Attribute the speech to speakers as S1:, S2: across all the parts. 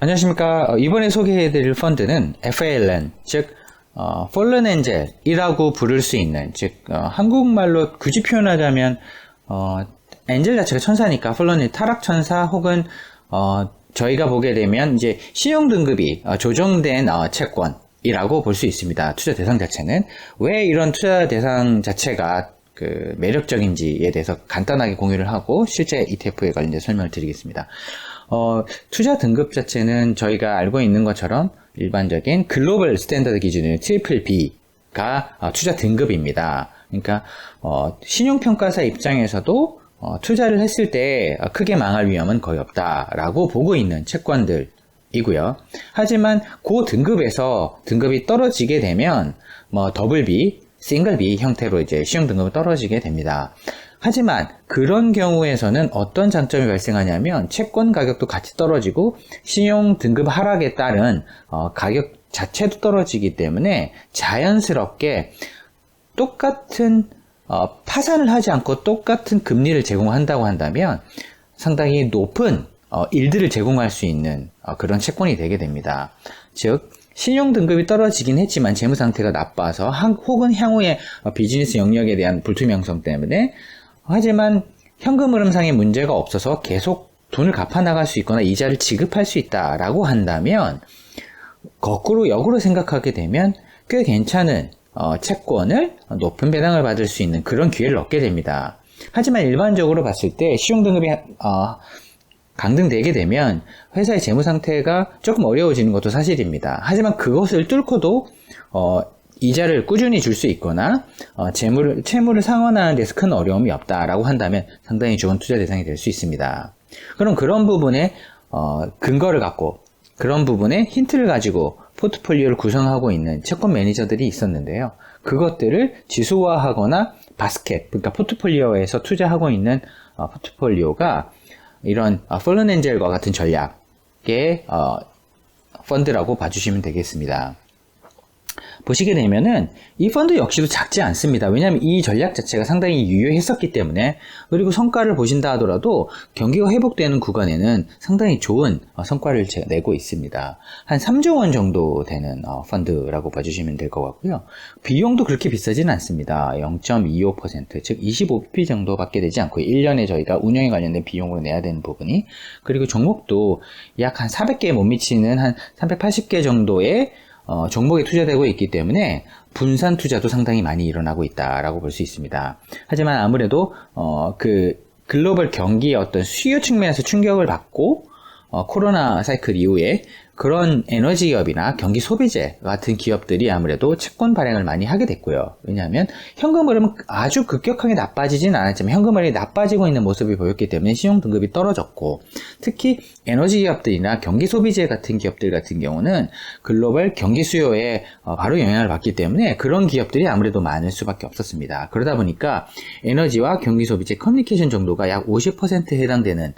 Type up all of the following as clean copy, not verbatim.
S1: 안녕하십니까. 이번에 소개해드릴 펀드는 FALN, 즉 Fallen Angel이라고 부를 수 있는, 즉 한국말로 굳이 표현하자면 엔젤 자체가 천사니까 Fallen 타락천사 혹은 저희가 보게 되면 이제 신용 등급이 조정된 채권이라고 볼 수 있습니다. 투자 대상 자체는 왜 이런 투자 대상 자체가 매력적인지에 대해서 간단하게 공유를 하고 실제 ETF에 관련된 설명을 드리겠습니다. 투자 등급 자체는 저희가 알고 있는 것처럼 일반적인 글로벌 스탠다드 기준의 트리플 B가 투자 등급입니다. 그러니까 신용평가사 입장에서도 투자를 했을 때 크게 망할 위험은 거의 없다라고 보고 있는 채권들이고요. 하지만 그 등급에서 등급이 떨어지게 되면 더블 B, 싱글 B 형태로 이제 신용 등급이 떨어지게 됩니다. 하지만 그런 경우에서는 어떤 장점이 발생하냐면 채권 가격도 같이 떨어지고 신용 등급 하락에 따른 가격 자체도 떨어지기 때문에 자연스럽게 똑같은 파산을 하지 않고 똑같은 금리를 제공한다고 한다면 상당히 높은 일들을 제공할 수 있는 그런 채권이 되게 됩니다. 즉 신용 등급이 떨어지긴 했지만 재무 상태가 나빠서 혹은 향후에 비즈니스 영역에 대한 불투명성 때문에 하지만 현금 흐름상의 문제가 없어서 계속 돈을 갚아 나갈 수 있거나 이자를 지급할 수 있다라고 한다면 거꾸로 역으로 생각하게 되면 꽤 괜찮은 채권을 높은 배당을 받을 수 있는 그런 기회를 얻게 됩니다. 하지만 일반적으로 봤을 때 신용 등급이 강등되게 되면 회사의 재무 상태가 조금 어려워지는 것도 사실입니다. 하지만 그것을 뚫고도 이자를 꾸준히 줄 수 있거나 채무를 상환하는 데서 큰 어려움이 없다라고 한다면 상당히 좋은 투자 대상이 될 수 있습니다. 그럼 그런 부분에 근거를 갖고 그런 부분에 힌트를 가지고 포트폴리오를 구성하고 있는 채권 매니저들이 있었는데요. 그것들을 지수화하거나 바스켓, 그러니까 포트폴리오에서 투자하고 있는 포트폴리오가 이런 Fallen Angel과 같은 전략의 펀드라고 봐주시면 되겠습니다. 보시게 되면은 이 펀드 역시도 작지 않습니다. 왜냐하면 이 전략 자체가 상당히 유효했었기 때문에, 그리고 성과를 보신다 하더라도 경기가 회복되는 구간에는 상당히 좋은 성과를 내고 있습니다. 한 3조 원 정도 되는 펀드라고 봐주시면 될 것 같고요. 비용도 그렇게 비싸지는 않습니다. 0.25%, 즉 25bp 정도밖에 되지 않고 1년에 저희가 운영에 관련된 비용으로 내야 되는 부분이, 그리고 종목도 약 한 400개에 못 미치는 한 380개 정도의 종목에 투자되고 있기 때문에 분산 투자도 상당히 많이 일어나고 있다라고 볼 수 있습니다. 하지만 아무래도 글로벌 경기의 어떤 수요 측면에서 충격을 받고 코로나 사이클 이후에 그런 에너지 기업이나 경기 소비재 같은 기업들이 아무래도 채권 발행을 많이 하게 됐고요. 왜냐하면 현금 흐름은 아주 급격하게 나빠지진 않았지만 현금 흐름이 나빠지고 있는 모습이 보였기 때문에 신용 등급이 떨어졌고, 특히 에너지 기업들이나 경기 소비재 같은 기업들 같은 경우는 글로벌 경기 수요에 바로 영향을 받기 때문에 그런 기업들이 아무래도 많을 수밖에 없었습니다. 그러다 보니까 에너지와 경기 소비재 커뮤니케이션 정도가 약 50%에 해당되는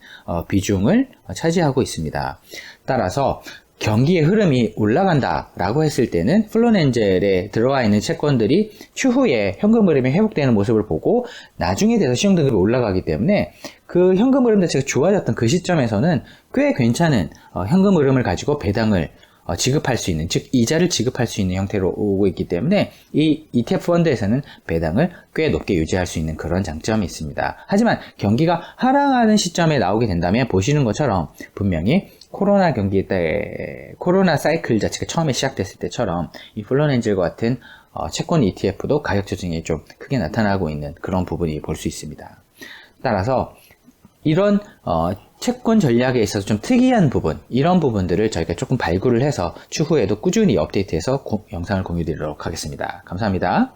S1: 비중을 차지하고 있습니다. 따라서 경기의 흐름이 올라간다라고 했을 때는 Fallen Angel에 들어가 있는 채권들이 추후에 현금 흐름이 회복되는 모습을 보고 나중에 돼서 신용 등급이 올라가기 때문에 그 현금 흐름 자체가 좋아졌던 그 시점에서는 꽤 괜찮은 현금 흐름을 가지고 배당을 지급할 수 있는, 즉 이자를 지급할 수 있는 형태로 오고 있기 때문에 이 ETF 펀드에서는 배당을 꽤 높게 유지할 수 있는 그런 장점이 있습니다. 하지만 경기가 하락하는 시점에 나오게 된다면 보시는 것처럼 분명히 코로나 경기 때, 코로나 사이클 자체가 처음에 시작됐을 때처럼 이 Fallen Angel과 같은 채권 ETF도 가격 조정이 좀 크게 나타나고 있는 그런 부분이 볼 수 있습니다. 따라서 이런 채권 전략에 있어서 좀 특이한 부분, 이런 부분들을 저희가 조금 발굴을 해서 추후에도 꾸준히 업데이트해서 영상을 공유드리도록 하겠습니다. 감사합니다.